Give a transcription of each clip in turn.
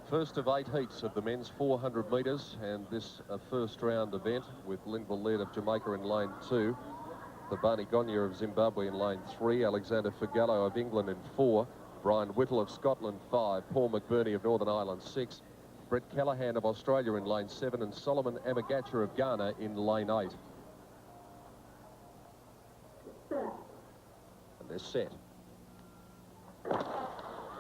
First of 8 heats of the men's 400 metres, and this a first round event with Linville Laird of Jamaica in lane 2, Thabani Gonya of Zimbabwe in lane 3, Alexander Figallo of England in 4, Brian Whittle of Scotland 5, Paul McBurney of Northern Ireland 6, Brett Callaghan of Australia in lane 7, and Solomon Amagacha of Ghana in lane 8. And they're set.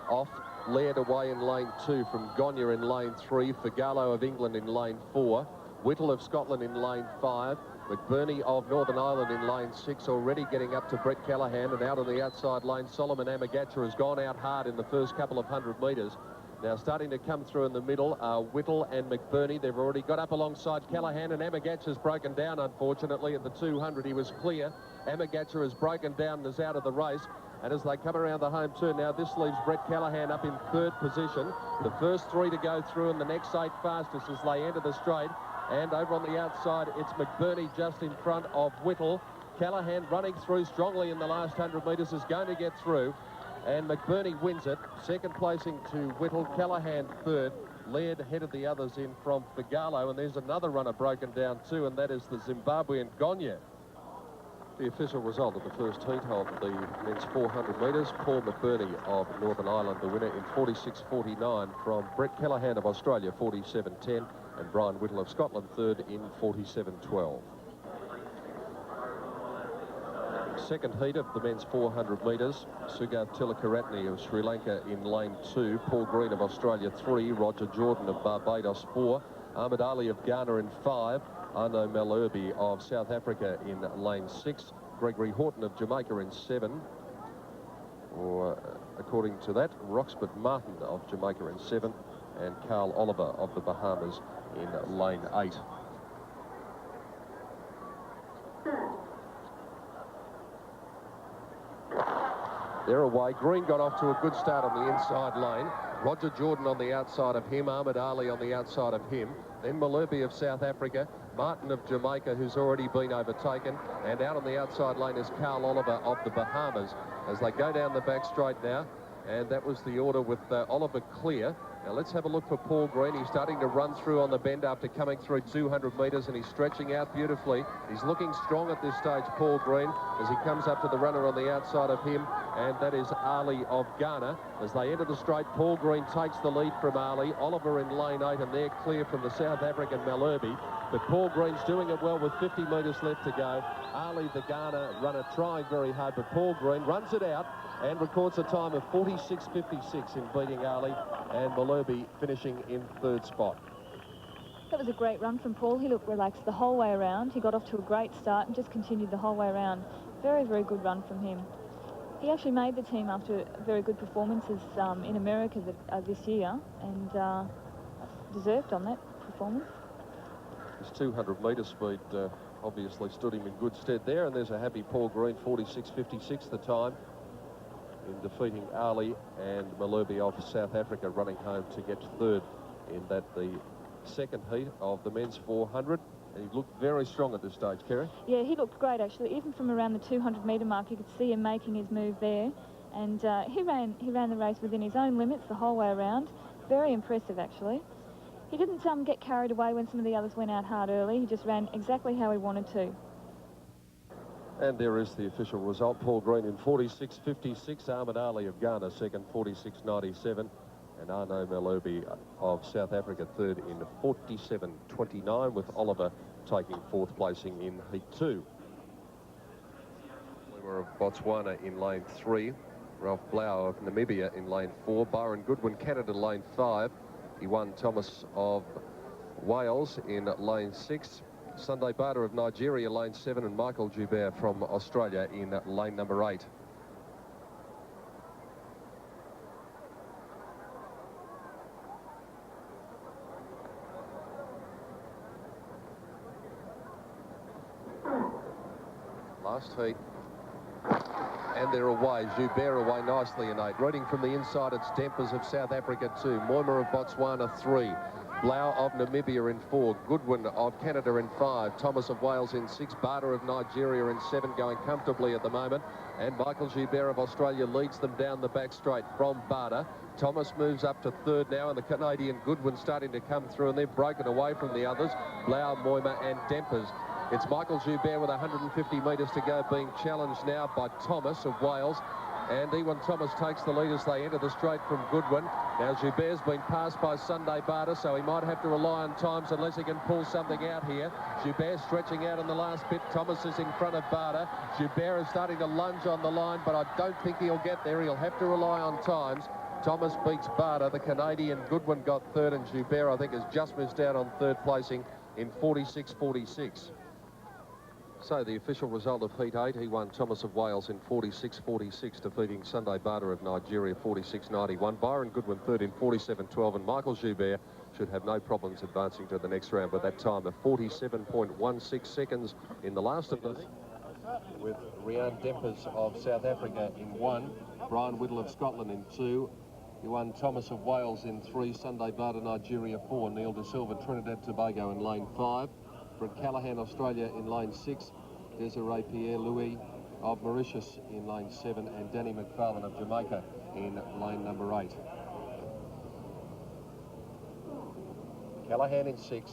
Off, Laird away in lane 2 from Gonya in lane 3, Figallo of England in lane 4, Whittle of Scotland in lane 5, McBurney of Northern Ireland in lane 6, already getting up to Brett Callaghan, and out on the outside lane, Solomon Amagacha has gone out hard in the first couple of 100 metres. Now starting to come through in the middle are Whittle and McBurney. They've already got up alongside Callaghan, and Amagacha's broken down, unfortunately. At the 200, he was clear. Amagacha has broken down and is out of the race. And as they come around the home turn now, this leaves Brett Callaghan up in 3rd position. The first 3 to go through and the next 8 fastest as they enter the straight. And over on the outside, it's McBurney just in front of Whittle. Callaghan running through strongly in the last 100 metres is going to get through. And McBurney wins it. Second placing to Whittle, Callaghan 3rd. Laird headed the others in from Figallo. And there's another runner broken down too, and that is the Zimbabwean Gonya. The official result of the first heat of the men's 400 metres, Paul McBurney of Northern Ireland, the winner in 46.49 from Brett Callaghan of Australia, 47.10, and Brian Whittle of Scotland, 3rd in 47.12. Second heat of the men's 400 metres, Sugath Tilakaratne of Sri Lanka in lane 2, Paul Greene of Australia 3, Roger Jordan of Barbados 4, Ahmed Ali of Ghana in 5, Arno Malherbe of South Africa in lane 6, Gregory Horton of Jamaica in 7, or according to that, Roxburgh Martin of Jamaica in 7, and Carl Oliver of the Bahamas in lane 8. They're away. Greene got off to a good start on the inside lane. Roger Jordan on the outside of him, Ahmed Ali on the outside of him, then Malherbe of South Africa, Martin of Jamaica, who's already been overtaken, and out on the outside lane is Carl Oliver of the Bahamas as they go down the back straight now, and that was the order with Oliver clear. Now let's have a look for Paul Greene. He's starting to run through on the bend after coming through 200 metres, and he's stretching out beautifully. He's looking strong at this stage, Paul Greene, as he comes up to the runner on the outside of him, and that is Ali of Ghana. As they enter the straight, Paul Greene takes the lead from Ali. Oliver in lane 8, and they're clear from the South African Malherbe. But Paul Greene's doing it well with 50 metres left to go. Ali, the Ghana runner, trying very hard, but Paul Greene runs it out and records a time of 46.56 in beating Ali, and Malherbe finishing in 3rd spot. That was a great run from Paul. He looked relaxed the whole way around. He got off to a great start and just continued the whole way around. Very, very good run from him. He actually made the team after very good performances in America this year, and deserved on that performance. His 200 metre speed obviously stood him in good stead there, and there's a happy Paul Greene, 46.56 the time, in defeating Ali, and Malherbe of South Africa running home to get 3rd in the second heat of the men's 400. And he looked very strong at this stage, Kerry. Yeah, he looked great, actually. Even from around the 200 metre mark, you could see him making his move there. And he ran the race within his own limits the whole way around. Very impressive, actually. He didn't get carried away when some of the others went out hard early. He just ran exactly how he wanted to. And there is the official result. Paul Greene in 46.56. Ahmed Ali of Ghana second, 46.97. And Arno Malherbe of South Africa 3rd in 47.29, with Oliver taking 4th placing in Heat 2. Silva of Botswana in lane 3. Ralph Blau of Namibia in lane 4. Byron Goodwin, Canada, lane 5. Iwan Thomas of Wales in lane 6. Sunday Bada of Nigeria, lane 7, and Michael Joubert from Australia in lane number 8. Last heat. And they're away. Joubert away nicely in 8. Rooting from the inside, it's Dempers of South Africa 2. Moima of Botswana 3. Blau of Namibia in 4. Goodwin of Canada in 5. Thomas of Wales in 6. Bada of Nigeria in 7, going comfortably at the moment. And Michael Joubert of Australia leads them down the back straight from Bada. Thomas moves up to third now, and the Canadian Goodwin starting to come through, and they've broken away from the others, Blau, Moima and Dempers. It's Michael Joubert with 150 metres to go, being challenged now by Thomas of Wales. And Iwan Thomas takes the lead as they enter the straight from Goodwin. Now Joubert's been passed by Sunday Bada, so he might have to rely on times unless he can pull something out here. Joubert stretching out in the last bit. Thomas is in front of Bada. Joubert is starting to lunge on the line, but I don't think he'll get there. He'll have to rely on times. Thomas beats Bada. The Canadian Goodwin got third, and Joubert, I think, has just missed out on third placing in 46.46. So the official result of Heat 8, he won Thomas of Wales in 46.46, defeating Sunday Bada of Nigeria 46.91. Byron Goodwin third in 47.12, and Michael Joubert should have no problems advancing to the next round with that time of 47.16 seconds in the last of this. With Rian Dempers of South Africa in 1, Brian Whittle of Scotland in 2, Iwan Thomas of Wales in 3, Sunday Bada Nigeria 4, Neil De Silva Trinidad Tobago in lane 5, Brett Callaghan Australia in lane 6, Desiree Pierre-Louis of Mauritius in lane 7, and Danny McFarlane of Jamaica in lane number 8. Callaghan in 6.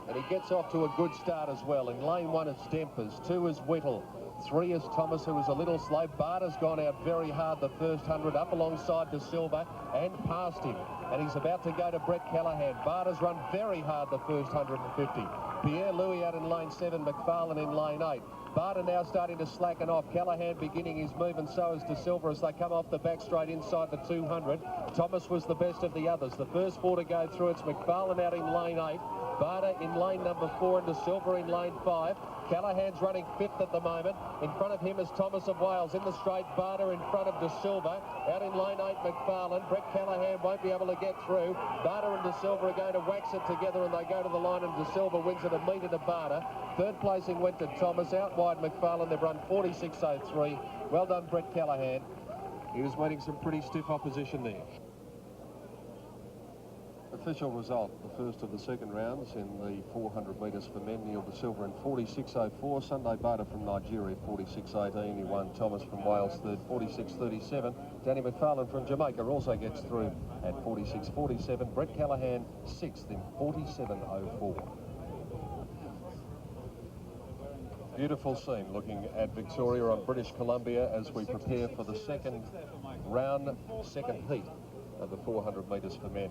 And he gets off to a good start as well. In lane 1 it's Dempers, 2 is Whittle, 3 is Thomas, who was a little slow. Bada's gone out very hard the first 100, up alongside De Silva and past him. And he's about to go to Brett Callaghan. Bada's run very hard the first 150. Pierre-Louis out in lane 7, McFarlane in lane 8. Bada now starting to slacken off. Callaghan beginning his move, and so is De Silva as they come off the back straight inside the 200. Thomas was the best of the others. The first 4 to go through. It's McFarlane out in lane 8. Bada in lane number 4 and De Silva in lane 5. Callaghan's running 5th at the moment. In front of him is Thomas of Wales. In the straight, Bada in front of De Silva. Out in lane 8, McFarlane. Brett Callaghan won't be able to get through. Bada and De Silva are going to wax it together, and they go to the line, and De Silva wins it a metre to Bada. Third placing went to Thomas. Out wide, McFarlane. They've run 46.03. Well done, Brett Callaghan. He was meeting some pretty stiff opposition there. Official result, the first of the second rounds in the 400 metres for men. Neil De Silva in 46.04. Sunday Bada from Nigeria 46.18. He won. Thomas from Wales third, 46.37. Danny McFarlane from Jamaica also gets through at 46.47. Brett Callaghan sixth in 47.04. Beautiful scene looking at Victoria on British Columbia as we prepare for the second round, second heat of the 400 metres for men.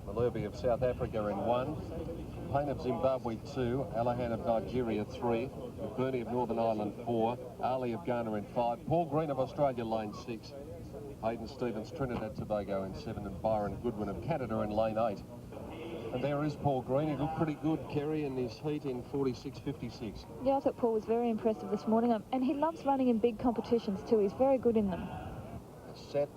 Malherbe of South Africa in 1, Payne of Zimbabwe 2, Callaghan of Nigeria 3, McBurney of Northern Ireland 4, Ali of Ghana in 5, Paul Greene of Australia lane 6, Hayden Stevens Trinidad Tobago in 7, and Byron Goodwin of Canada in lane 8. And there is Paul Greene. He looked pretty good, Kerry, in his heat in 46.56. Yeah, I thought Paul was very impressive this morning, and he loves running in big competitions too. He's very good in them. Set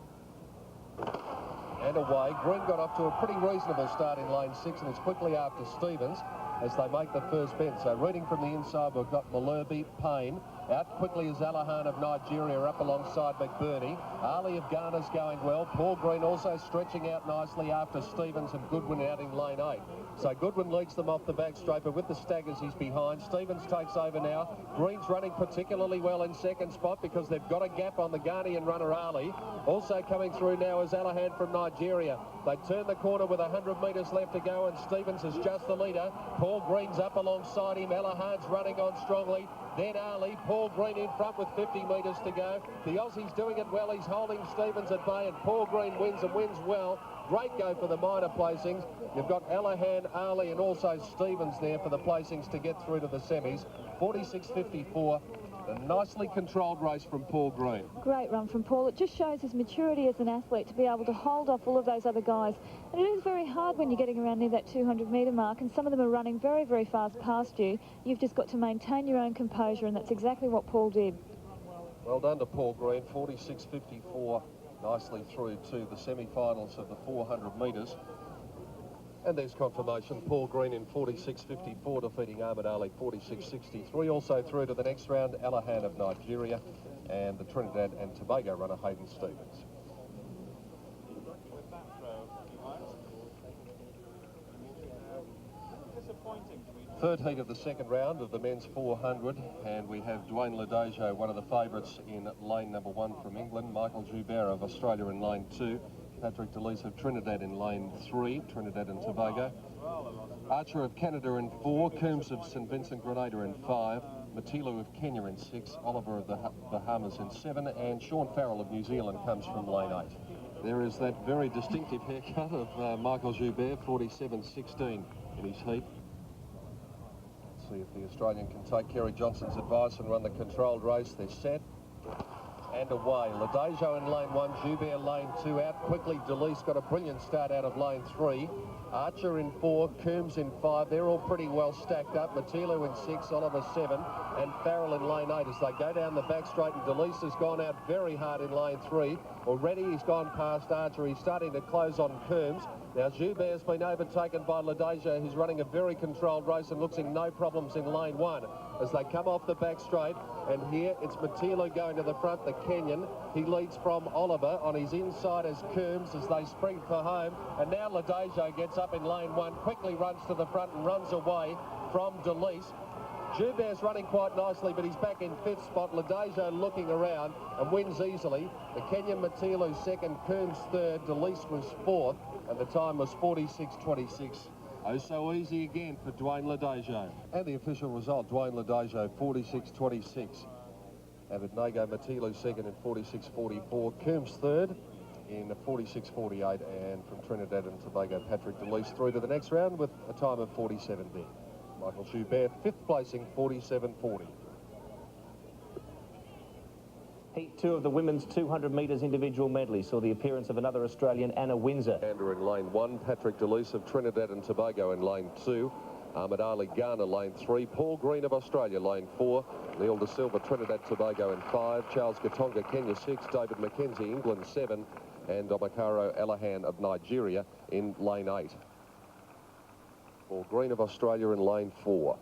and away. Greene got off to a pretty reasonable start in lane 6, and it's quickly after Stevens as they make the first bend. So reading from the inside, we've got Malherbe, Payne. Out quickly is Callaghan of Nigeria up alongside McBurney. Ali of Ghana's going well. Paul Greene also stretching out nicely after Stevens and Goodwin out in lane 8. So Goodwin leads them off the back straight, but with the staggers he's behind. Stevens takes over now. Greene's running particularly well in second spot because they've got a gap on the Ghanaian runner Ali. Also coming through now is Callaghan from Nigeria. They turn the corner with 100 metres left to go, and Stevens is just the leader. Paul Greene's up alongside him. Callaghan's running on strongly. Then Ali, Paul Greene in front with 50 metres to go. The Aussie's doing it well. He's holding Stevens at bay, and Paul Greene wins and wins well. Great go for the minor placings. You've got Callaghan, Ali, and also Stevens there for the placings to get through to the semis. 46.54. A nicely controlled race from Paul Greene. Great run from Paul. It just shows his maturity as an athlete to be able to hold off all of those other guys. And it is very hard when you're getting around near that 200-metre mark, and some of them are running very, very fast past you. You've just got to maintain your own composure, and that's exactly what Paul did. Well done to Paul Greene. 46.54, nicely through to the semi-finals of the 400 metres. And there's confirmation. Paul Greene in 46.54, defeating Ahmed Ali 46.63. Also through to the next round, Callaghan of Nigeria and the Trinidad and Tobago runner Hayden Stevens. Third heat of the second round of the men's 400, and we have Dwayne Ladejo, one of the favourites in lane number 1 from England, Michael Joubert of Australia in lane 2, Patrick Delice of Trinidad in lane 3, Trinidad and Tobago, Archer of Canada in 4, Coombs of St Vincent Grenada in 5, Matilu of Kenya in 6, Oliver of the Bahamas in 7, and Sean Farrell of New Zealand comes from lane 8. There is that very distinctive haircut of Michael Joubert, 47.16 in his heat. See if the Australian can take Kerry Johnson's advice and run the controlled race. They're set and away. Ladejo in lane 1, Joubert lane 2 out. Quickly, Delice got a brilliant start out of lane 3. Archer in 4, Coombs in 5. They're all pretty well stacked up. Matilu in 6, Oliver 7, and Farrell in lane 8 as they go down the back straight. And Delice has gone out very hard in lane 3. Already he's gone past Archer. He's starting to close on Coombs. Now Joubert's been overtaken by Ladejo, who's running a very controlled race and looks in no problems in lane 1 as they come off the back straight. And here it's Matilu going to the front, the Kenyan. He leads from Oliver. On his inside as Coombs as they spring for home. And now Ladejo gets up in lane 1, quickly runs to the front and runs away from Delice. Joubert's running quite nicely, but he's back in 5th spot. Ladejo looking around and wins easily. The Kenyan Matilu 2nd, Coombs 3rd, Delice was 4th, and the time was 46.26. Oh, so easy again for Dwayne Ladejo. And the official result, Dwayne Ladejo 46.26. Abednego Matilu 2nd in 46.44. Coombs 3rd in 46.48. And from Trinidad and Tobago, Patrick Delice through to the next round with a time of 47 there. Michael Joubert 5th placing, 47.40. Heat 2 of the women's 200 metres individual medley saw the appearance of another Australian, Anna Windsor. Andrew in lane 1, Patrick Delice of Trinidad and Tobago in lane 2, Ahmed Ali Ghana lane 3, Paul Greene of Australia lane 4, Neil De Silva Trinidad Tobago in 5, Charles Gitonga Kenya 6, David Mckenzie England 7, and Omakaro Callaghan of Nigeria in lane 8. Paul Greene of Australia in lane 4.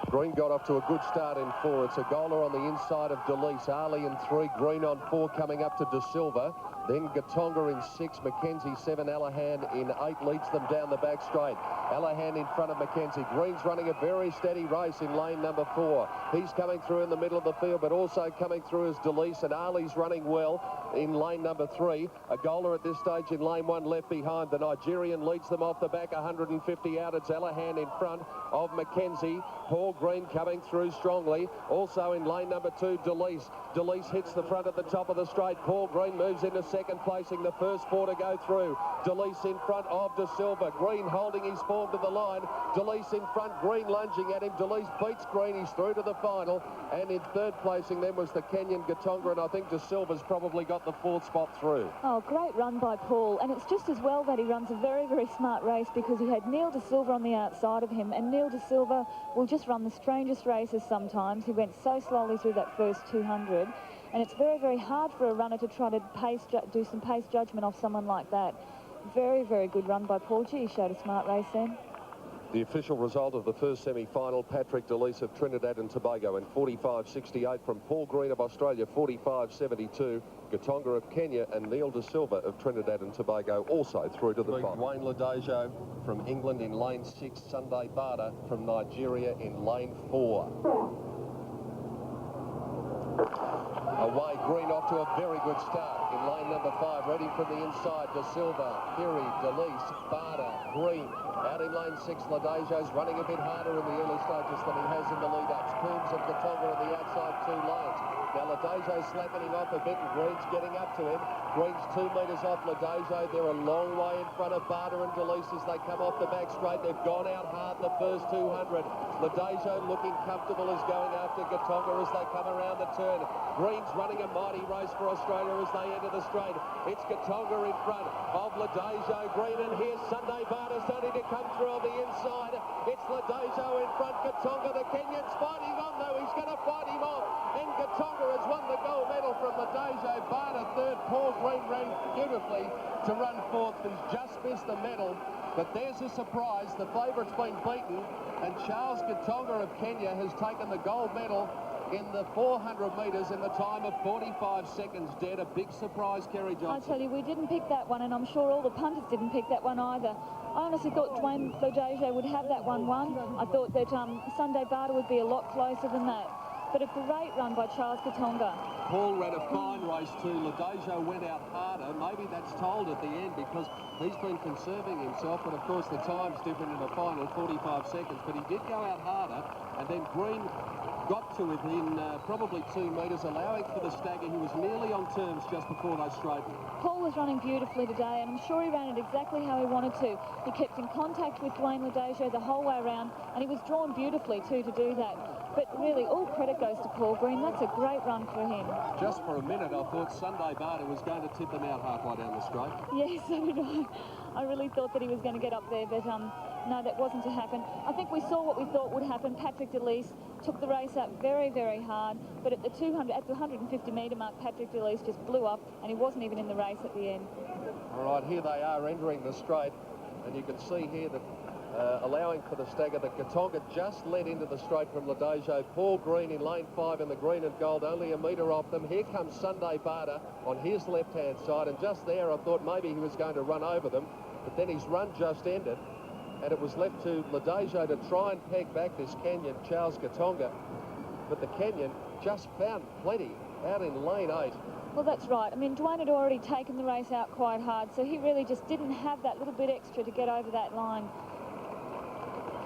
Greene got off to a good start in 4. It's a goaler on the inside of Delice. Ali in 3, Greene on 4, coming up to De Silva. Then Gitonga in 6, Mckenzie 7, Callaghan in 8 leads them down the back straight. Callaghan in front of Mckenzie. Greene's running a very steady race in lane number 4. He's coming through in the middle of the field, but also coming through is Delice, and Ali's running well in lane number 3. A goaler at this stage in lane 1 left behind. The Nigerian leads them off the back, 150 out. It's Callaghan in front of Mckenzie. Paul Greene coming through strongly. Also in lane number 2, Delice. Delice hits the front at the top of the straight. Paul Greene moves into second, placing the first 4 to go through. Delice in front of De Silva. Greene holding his form to the line. Delice in front, Greene lunging at him. Delice beats Greene. He's through to the final. And in third placing then was the Kenyan Gitonga, and I think De Silva's probably got the 4th spot through. Oh, great run by Paul. And it's just as well that he runs a very, very smart race, because he had Neil De Silva on the outside of him, and Neil De Silva will just run the strangest races sometimes. He went so slowly through that first 200, and it's very, very hard for a runner to try to do some pace judgment off someone like that. Very, very good run by Paul. Gee, he showed a smart race then. The official result of the first semi-final, Patrick Delice of Trinidad and Tobago in 45.68 from Paul Greene of Australia, 45.72. Gitonga of Kenya and Neil De Silva of Trinidad and Tobago also through to the final. Dwayne Ladejo from England in lane 6, Sunday Bada from Nigeria in lane 4. Away, Greene off to a very good start in lane number 5, ready from the inside. De Silva, Phiri, Delice, Bada, Greene. Out in lane 6, Ladejo's running a bit harder in the early stages than he has in the lead-ups. Coombs and Gitonga on the outside 2 lanes. Now Ladejo's slackening off a bit, and Greene's getting up to him. Greene's 2 metres off Ladejo. They're a long way in front of Bada and Delice as they come off the back straight. They've gone out hard the first 200. Ladejo looking comfortable is going after Gitonga as they come around the turn. Greene's running a mighty race for Australia as they enter the straight. It's Gitonga in front of Ladejo. Greene, and here's Sunday Bada starting to come through on the inside. It's Ladejo in front. Gitonga, the Kenyan's fighting on though. He's going to fight him off. And Gitonga has won the gold medal from Ladejo. Bada 3rd. Paul Greene ran beautifully to run 4th. He's just missed the medal. But there's a surprise. The favourite's been beaten, and Charles Gitonga of Kenya has taken the gold medal in the 400 metres in the time of 45 seconds dead. A big surprise, Kerry Johnson. I tell you, we didn't pick that one, and I'm sure all the punters didn't pick that one either. I honestly thought Ladejo would have that one won. I thought that Sunday Bada would be a lot closer than that. But a great run by Charles Gitonga. Paul ran a fine race too. Ladejo went out harder. Maybe that's told at the end because he's been conserving himself. But of course the time's different in the final, 45 seconds. But he did go out harder. And then Greene got to within probably 2 metres, allowing for the stagger. He was nearly on terms just before they straightened. Paul was running beautifully today, and I'm sure he ran it exactly how he wanted to. He kept in contact with Ladejo the whole way around, and he was drawn beautifully too to do that. But really, all credit goes to Paul Greene. That's a great run for him. Just for a minute, I thought Sunday Bada was going to tip them out halfway down the straight. Yes, so did I. I really thought that he was going to get up there, but no, that wasn't to happen. I think we saw what we thought would happen. Patrick Delice took the race up very, very hard, but at the 150 metre mark, Patrick Delice just blew up, and he wasn't even in the race at the end. All right, here they are entering the straight, and you can see here that allowing for the stagger that Gitonga just led into the straight from Ladejo. Paul Greene in lane 5 in the green and gold, only a metre off them. Here comes Sunday Bada on his left-hand side, and just there I thought maybe he was going to run over them, but then his run just ended, and it was left to Ladejo to try and peg back this Kenyan, Charles Gitonga. But the Kenyan just found plenty out in lane 8. Well, that's right. I mean, Dwayne had already taken the race out quite hard, so he really just didn't have that little bit extra to get over that line.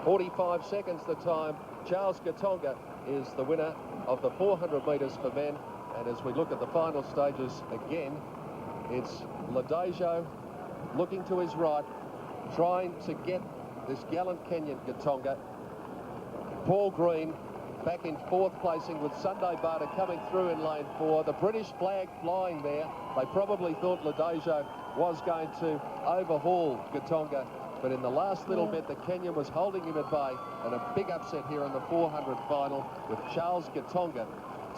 45 seconds the time. Charles Gitonga is the winner of the 400 metres for men. And as we look at the final stages again, it's Ladejo looking to his right, trying to get this gallant Kenyan Gitonga. Paul Greene back in 4th placing with Sunday Bada coming through in lane 4. The British flag flying there. They probably thought Ladejo was going to overhaul Gitonga, but in the last little bit, the Kenyan was holding him at bay, and a big upset here in the 400 final with Charles Gitonga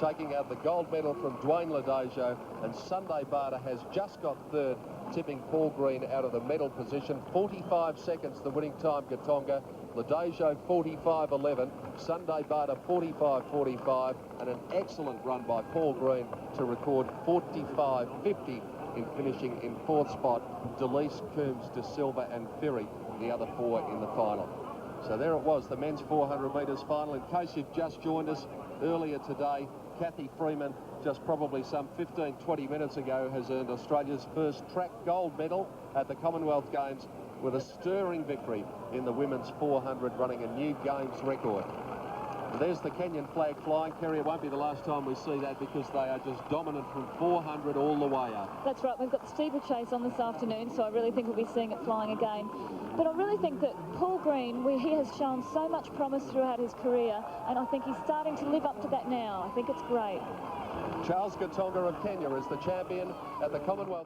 taking out the gold medal from Dwayne Ladejo, and Sunday Bada has just got 3rd, tipping Paul Greene out of the medal position. 45 seconds the winning time, Gitonga. Ladejo 45.11, Sunday Bada 45.45, and an excellent run by Paul Greene to record 45.50 in finishing in 4th spot. Delice, Coombs, Silva and Phiri, the other 4 in the final. So there it was, the men's 400 metres final. In case you've just joined us earlier today, Kathy Freeman, just probably some 15-20 minutes ago, has earned Australia's first track gold medal at the Commonwealth Games with a stirring victory in the women's 400, running a new Games record. And there's the Kenyan flag flying. Kerry, it won't be the last time we see that because they are just dominant from 400 all the way up. That's right. We've got the steeplechase on this afternoon, so I really think we'll be seeing it flying again. But I really think that Paul Greene, he has shown so much promise throughout his career, and I think he's starting to live up to that now. I think it's great. Charles Gitonga of Kenya is the champion at the Commonwealth.